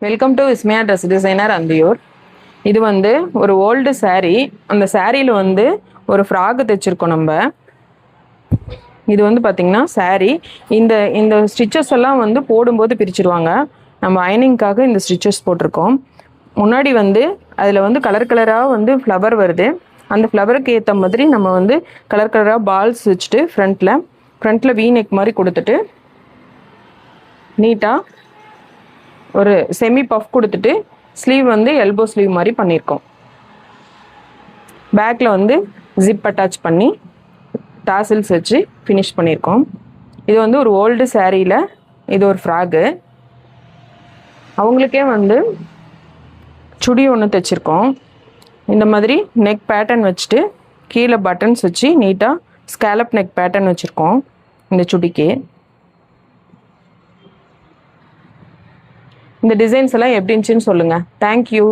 Welcome to Vismaya dress designer Anthiyur. இது வந்து ஒரு ஓல்டு saree. அந்த சாரியில் வந்து ஒரு ஃப்ராக் தைச்சிருக்கோம் நம்ம. இது வந்து பார்த்திங்கன்னா saree. இந்த இந்த ஸ்டிச்சஸ் எல்லாம் வந்து போடும்போது பிரிச்சுருவாங்க. நம்ம அயனிங்காக இந்த ஸ்டிச்சஸ் போட்டிருக்கோம். முன்னாடி வந்து அதில் வந்து கலர் கலராக வந்து ஃப்ளவர் வருது. அந்த ஃப்ளவருக்கு ஏற்ற மாதிரி நம்ம வந்து கலர் கலராக பால்ஸ் வச்சுட்டு ஃப்ரண்ட்டில் வீ நெக் மாதிரி கொடுத்துட்டு நீட்டாக ஒரு செமி பஃப் கொடுத்துட்டு ஸ்லீவ் வந்து எல்போ ஸ்லீவ் மாதிரி பண்ணியிருக்கோம். பேக்கில் வந்து ஜிப் அட்டாச் பண்ணி டாசில்ஸ் வச்சு ஃபினிஷ் பண்ணியிருக்கோம். இது வந்து ஒரு ஓல்டு சாரியில் இது ஒரு ஃப்ராகு. அவங்களுக்கே வந்து சுடி ஒன்று தைச்சிருக்கோம். இந்த மாதிரி நெக் பேட்டர்ன் வச்சுட்டு கீழே பட்டன்ஸ் வச்சு நீட்டாக ஸ்கேலப் நெக் பேட்டர்ன் வச்சுருக்கோம். இந்த சுடிக்கு இந்த டிசைன்ஸ் எல்லாம் எப்படி இருந்துச்சுன்னு சொல்லுங்கள். தேங்க்யூ.